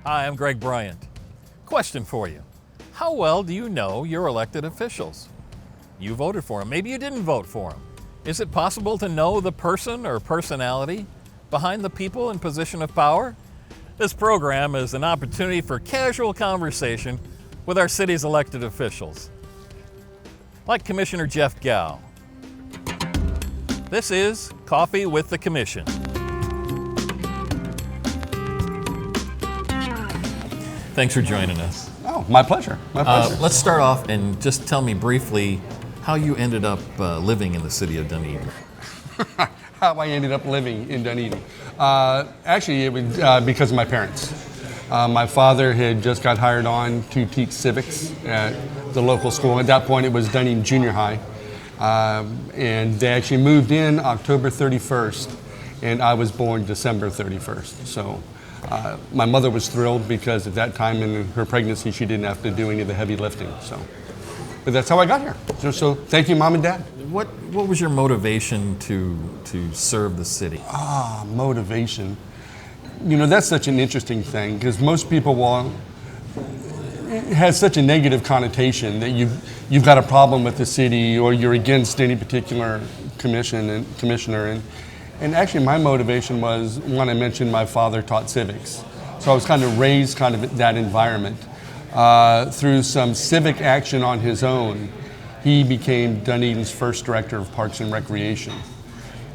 Hi, I'm Greg Bryant. Question for you. How well do you know your elected officials? You voted for them. Maybe you didn't vote for them. Is it possible to know the person or personality behind the people in position of power? This program is an opportunity for casual conversation with our city's elected officials. Like Commissioner Jeff Gow. This is Coffee with the Commission. Thanks for joining us. Oh, my pleasure. My pleasure. Let's start off and just tell me briefly how you ended up living in the city of Dunedin. How I ended up living in Dunedin. Actually, it was because of my parents. My father had just got hired on to teach civics at the local school. At that point, it was Dunedin Junior High. And they actually moved in October 31st, and I was born December 31st. So my mother was thrilled because at that time in her pregnancy, she didn't have to do any of the heavy lifting. But that's how I got here. So thank you, Mom and Dad. What was your motivation to serve the city? Motivation. You know, that's such an interesting thing because most people it has such a negative connotation that you've got a problem with the city or you're against any particular commissioner. And actually my motivation was when I mentioned my father taught civics. So I was kind of raised in that environment. Through some civic action on his own, he became Dunedin's first director of Parks and Recreation.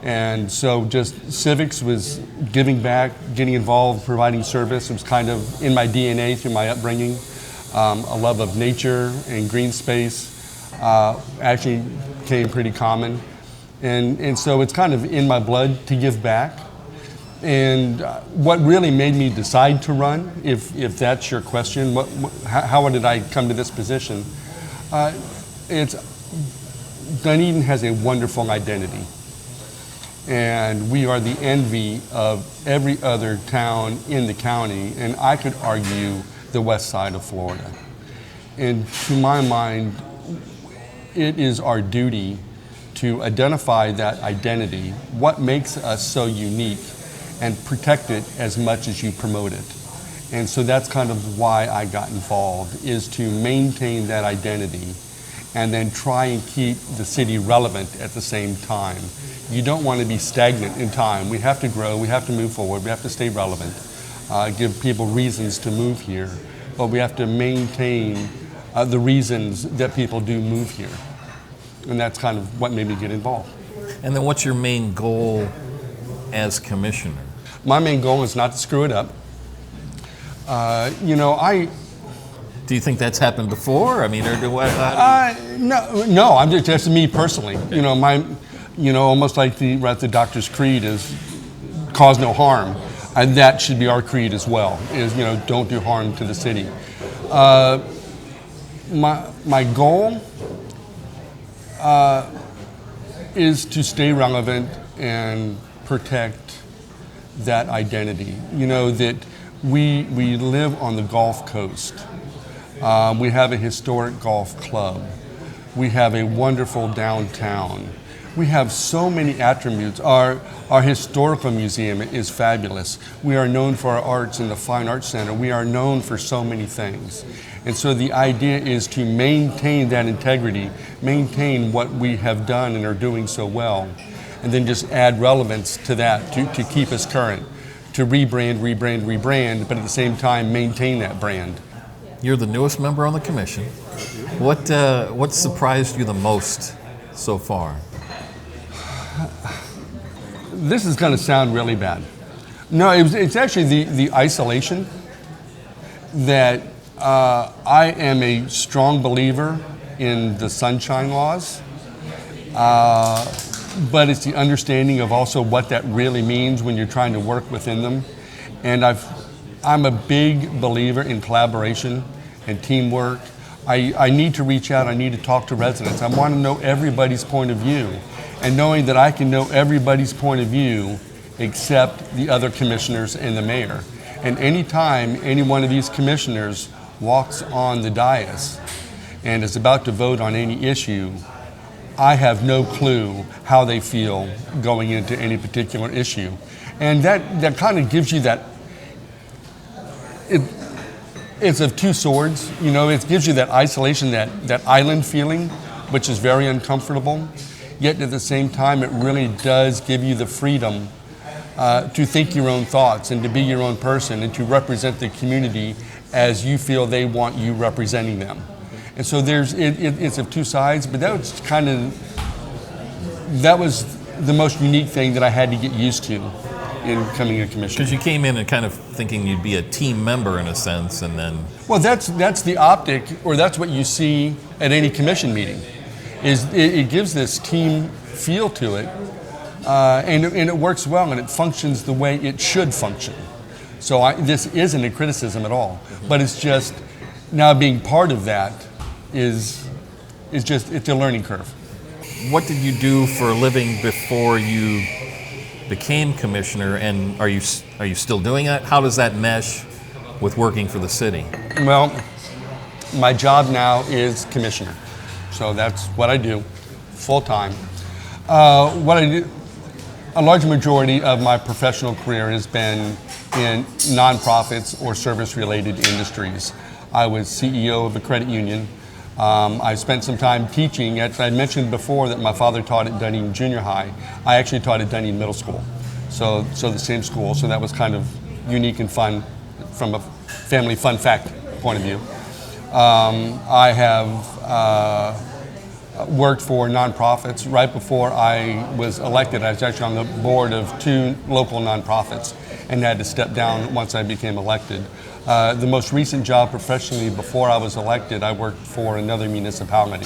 And so just civics was giving back, getting involved, providing service. It was kind of in my DNA through my upbringing. A love of nature and green space actually came pretty common. And so it's kind of in my blood to give back. And what really made me decide to run, if that's your question, how did I come to this position? Dunedin has a wonderful identity. And we are the envy of every other town in the county, and I could argue the west side of Florida. And to my mind, it is our duty to identify that identity, what makes us so unique, and protect it as much as you promote it. And so that's kind of why I got involved, is to maintain that identity and then try and keep the city relevant at the same time. You don't want to be stagnant in time. We have to grow, we have to move forward, we have to stay relevant, give people reasons to move here, but we have to maintain the reasons that people do move here. And that's kind of what made me get involved. And then what's your main goal as commissioner? My main goal is not to screw it up. Do you think that's happened before? I mean, or do what? No. I'm just me personally. Almost like the doctor's creed is cause no harm, and that should be our creed as well. Is don't do harm to the city. My goal is to stay relevant and protect that identity. That we live on the Gulf Coast. We have a historic golf club. We have a wonderful downtown. We have so many attributes. Our historical museum is fabulous. We are known for our arts in the Fine Arts Center. We are known for so many things. And so the idea is to maintain that integrity, maintain what we have done and are doing so well, and then just add relevance to that to keep us current, to rebrand, but at the same time maintain that brand. You're the newest member on the commission. What surprised you the most so far? This is going to sound really bad. No, it's actually the isolation that I am a strong believer in the sunshine laws, but it's the understanding of also what that really means when you're trying to work within them. And I'm a big believer in collaboration and teamwork. I need to reach out, I need to talk to residents. I want to know everybody's point of view. And knowing that I can know everybody's point of view except the other commissioners and the mayor. And anytime any one of these commissioners walks on the dais and is about to vote on any issue, I have no clue how they feel going into any particular issue. And that kind of gives you that, It's of two swords. You know, it gives you that isolation, that island feeling, which is very uncomfortable. Yet at the same time, it really does give you the freedom to think your own thoughts and to be your own person and to represent the community as you feel they want you representing them. And so it's of two sides, but that was the most unique thing that I had to get used to in becoming a commissioner. Because you came in and kind of thinking you'd be a team member in a sense, and then... Well, that's the optic, or that's what you see at any commission meeting. It gives this team feel to it, and it works well, and it functions the way it should function. So this isn't a criticism at all, but it's just now being part of that it's a learning curve. What did you do for a living before you became commissioner, and are you still doing it? How does that mesh with working for the city? Well, my job now is commissioner, so that's what I do, full time. What I do, a large majority of my professional career has been in nonprofits or service-related industries. I was CEO of a credit union. I spent some time teaching. I mentioned before that my father taught at Dunedin Junior High. I actually taught at Dunedin Middle School, so the same school. So that was kind of unique and fun from a family fun fact point of view. I have worked for nonprofits. Right before I was elected, I was actually on the board of 2 local nonprofits and had to step down once I became elected. The most recent job professionally before I was elected, I worked for another municipality.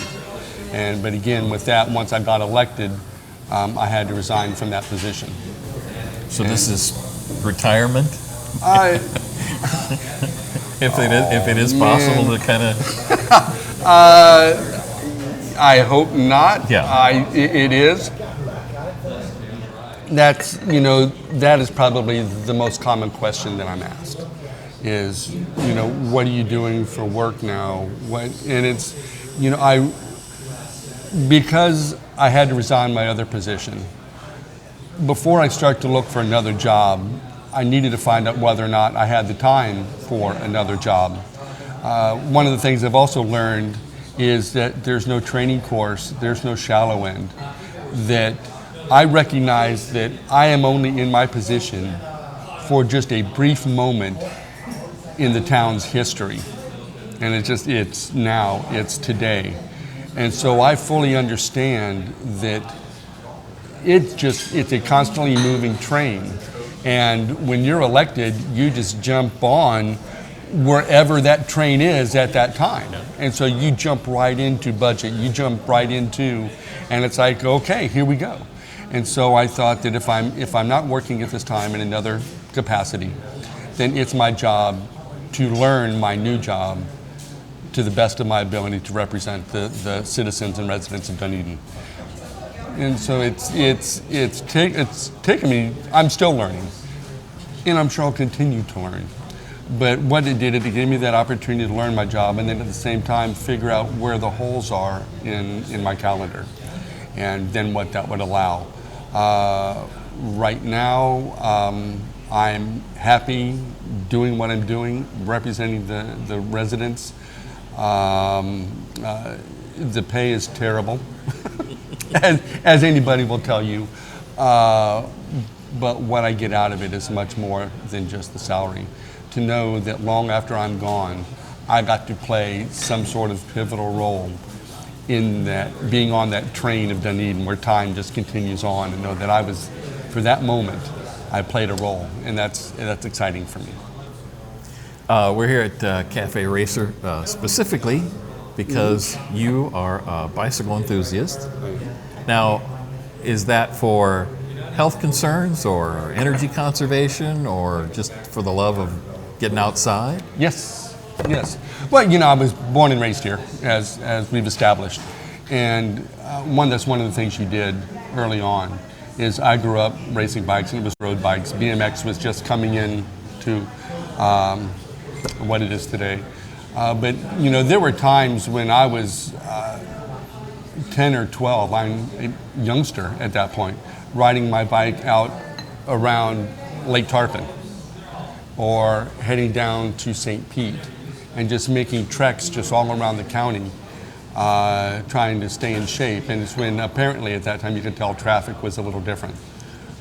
But again, with that, once I got elected, I had to resign from that position. So this is retirement? If it is possible to kind of... I hope not. Yeah. It is. That is probably the most common question that I'm asked. Is, what are you doing for work now? Because I had to resign my other position, before I start to look for another job, I needed to find out whether or not I had the time for another job. One of the things I've also learned is that there's no training course, there's no shallow end, that I recognize that I am only in my position for just a brief moment in the town's history. And it's now, it's today. And so I fully understand that it's a constantly moving train. And when you're elected, you just jump on wherever that train is at that time. And so you jump right into budget, you jump right into, and it's like, okay, here we go. And so I thought that if I'm not working at this time in another capacity, then it's my job to learn my new job to the best of my ability to represent the citizens and residents of Dunedin. And so it's taken me, I'm still learning, and I'm sure I'll continue to learn. But what it did, it gave me that opportunity to learn my job and then at the same time figure out where the holes are in my calendar and then what that would allow. Right now, I'm happy doing what I'm doing, representing the residents. The pay is terrible, as anybody will tell you. But what I get out of it is much more than just the salary. To know that long after I'm gone, I got to play some sort of pivotal role in that, being on that train of Dunedin where time just continues on, and know that I was, for that moment, I played a role, and that's exciting for me. We're here at Cafe Racer specifically because you are a bicycle enthusiast. Now, is that for health concerns or energy conservation or just for the love of getting outside? Yes. Well, I was born and raised here, as we've established. And that's one of the things you did early on is I grew up racing bikes, and it was road bikes. BMX was just coming in to what it is today. But there were times when I was 10 or 12, I'm a youngster at that point, riding my bike out around Lake Tarpon or heading down to St. Pete. and just making treks just all around the county, trying to stay in shape. And it's when apparently at that time you could tell traffic was a little different,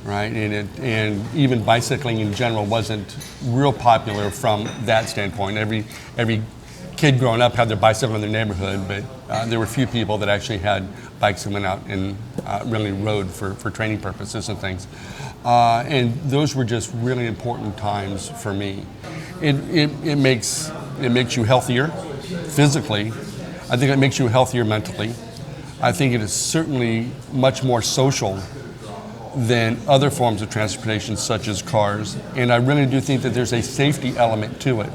right? And even bicycling in general wasn't real popular from that standpoint. Every kid growing up had their bicycle in their neighborhood, but there were few people that actually had bikes and went out and really rode for training purposes and things. And those were just really important times for me. It makes you healthier physically. I think it makes you healthier mentally. I think it is certainly much more social than other forms of transportation such as cars. And I really do think that there's a safety element to it.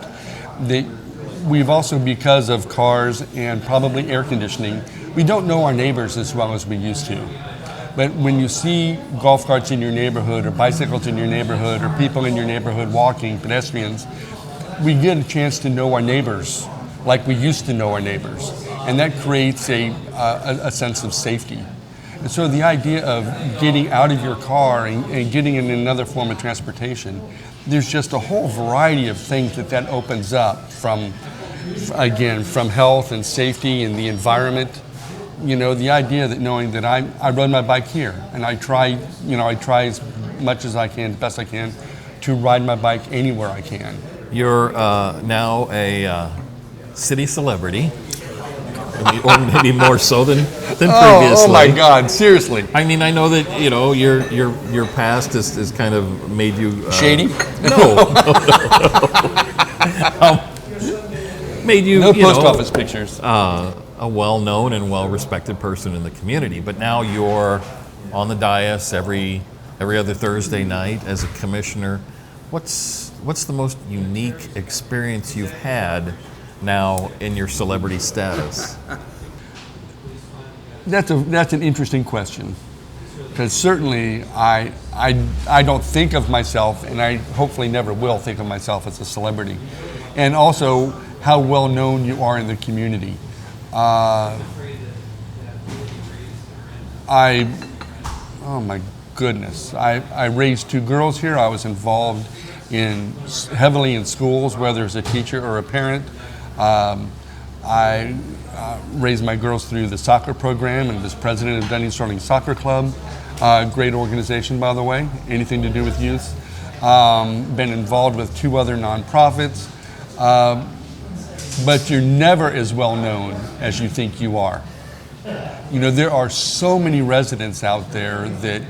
We've also, because of cars and probably air conditioning, we don't know our neighbors as well as we used to. But when you see golf carts in your neighborhood or bicycles in your neighborhood or people in your neighborhood walking, pedestrians, we get a chance to know our neighbors like we used to know our neighbors. And that creates a sense of safety. And so the idea of getting out of your car and getting in another form of transportation, there's just a whole variety of things that opens up from health and safety and the environment. You know, the idea that knowing that I rode my bike here and I try as much as I can, best I can, to ride my bike anywhere I can. You're now a city celebrity, or maybe more so than previously. Oh my God! Seriously. I mean, I know that your past has kind of made you shady. No. Made you no post office pictures. A well-known and well-respected person in the community, but now you're on the dais every other Thursday night as a commissioner. What's the most unique experience you've had now in your celebrity status? That's an interesting question, because certainly I don't think of myself, and I hopefully never will think of myself as a celebrity, and also how well known you are in the community. Oh my goodness, I raised 2 girls here. I was involved heavily in schools, whether as a teacher or a parent. I raised my girls through the soccer program and was president of Dunedin Sterling Soccer Club. Great organization, by the way, anything to do with youth. Been involved with 2 other nonprofits. But you're never as well known as you think you are. You know, there are so many residents out there that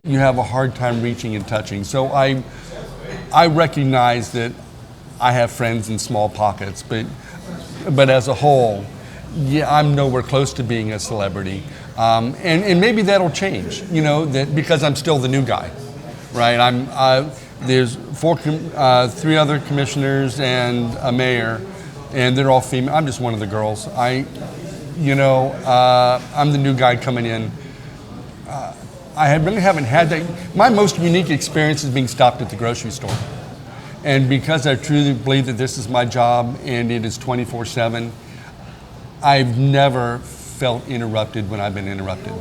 you have a hard time reaching and touching. So I recognize that I have friends in small pockets, but as a whole, yeah, I'm nowhere close to being a celebrity. And maybe that'll change, you know, because I'm still the new guy, right? There's 3 other commissioners and a mayor, and they're all female. I'm just one of the girls. I'm the new guy coming in. I really haven't had that. My most unique experience is being stopped at the grocery store. And because I truly believe that this is my job and it is 24/7, I've never felt interrupted when I've been interrupted.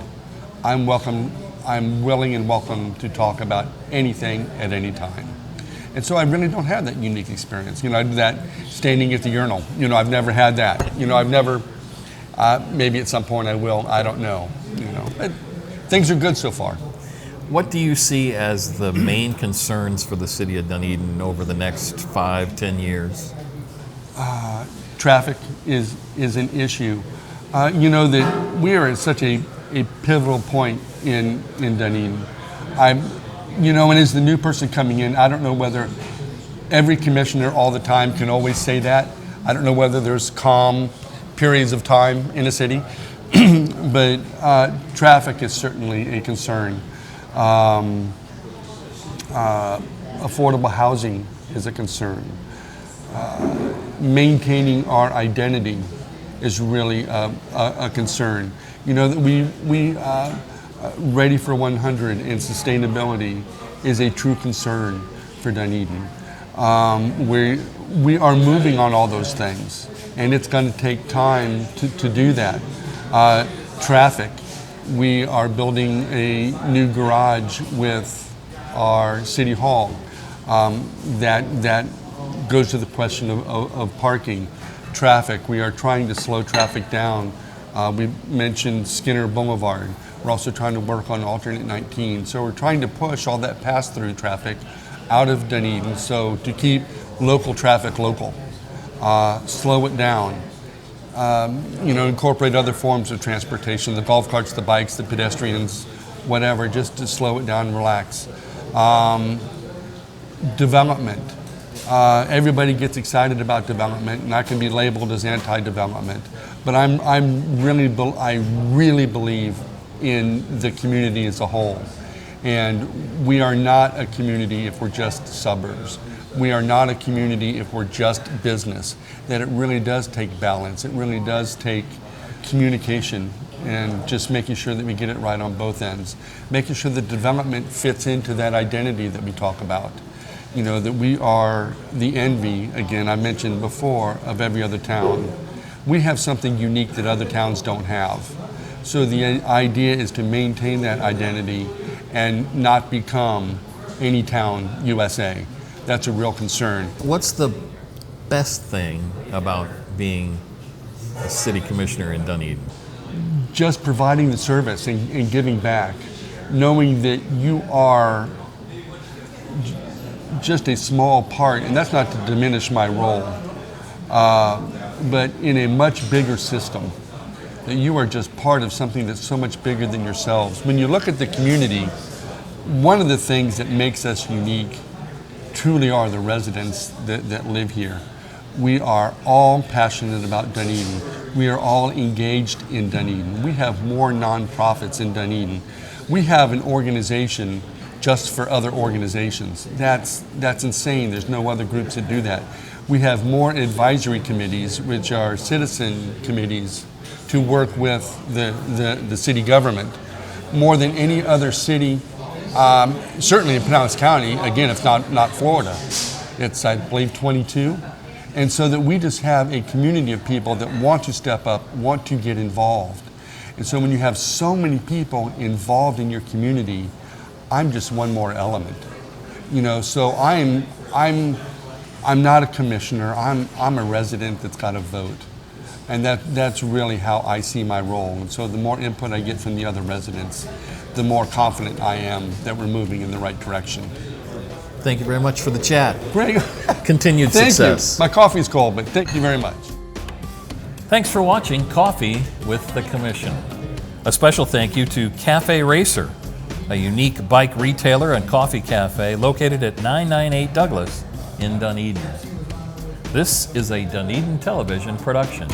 I'm willing and welcome to talk about anything at any time. And so I really don't have that unique experience. You know, I do that standing at the urinal. You know, I've never had that. You know, I've never, maybe at some point I will, I don't know. You know, but things are good so far. What do you see as the main concerns for the city of Dunedin over the next 5-10 years? Traffic is an issue. You know, that we are at such a pivotal point in Dunedin. And as the new person coming in, I don't know whether every commissioner all the time can always say that. I don't know whether there's calm periods of time in a city, but traffic is certainly a concern. Affordable housing is a concern. Maintaining our identity is really a concern. You know, that we Ready for 100 and sustainability is a true concern for Dunedin. We are moving on all those things, and it's going to take time to do that. Traffic. We are building a new garage with our city hall that goes to the question of parking, traffic. We are trying to slow traffic down. We mentioned Skinner Boulevard. We're also trying to work on alternate 19. So we're trying to push all that pass-through traffic out of Dunedin, so to keep local traffic local, slow it down. Incorporate other forms of transportation, the golf carts, the bikes, the pedestrians, whatever, just to slow it down and relax. Development. Everybody gets excited about development, and I can be labeled as anti-development. But I really believe in the community as a whole. And we are not a community if we're just suburbs. We are not a community if we're just business. That it really does take balance. It really does take communication and just making sure that we get it right on both ends. Making sure the development fits into that identity that we talk about. That we are the envy, again, I mentioned before, of every other town. We have something unique that other towns don't have. So the idea is to maintain that identity and not become any town USA. That's a real concern. What's the best thing about being a city commissioner in Dunedin? Just providing the service and giving back, knowing that you are just a small part, and that's not to diminish my role, but in a much bigger system, that you are just part of something that's so much bigger than yourselves. When you look at the community, one of the things that makes us unique truly are the residents that live here. We are all passionate about Dunedin. We are all engaged in Dunedin. We have more nonprofits in Dunedin. We have an organization just for other organizations. That's insane. There's no other groups that do that. We have more advisory committees, which are citizen committees, to work with the city government, more than any other city, certainly in Pinellas County. Again, if not Florida. It's, I believe, 22. And so that we just have a community of people that want to step up, want to get involved. And so when you have so many people involved in your community, I'm just one more element. So I'm not a commissioner. I'm a resident that's got a vote. And that's really how I see my role. And so the more input I get from the other residents, the more confident I am that we're moving in the right direction. Thank you very much for the chat. Great. Continued success. Thank you. My coffee's cold, but thank you very much. Thanks for watching Coffee with the Commission. A special thank you to Cafe Racer, a unique bike retailer and coffee cafe located at 998 Douglas in Dunedin. This is a Dunedin Television production.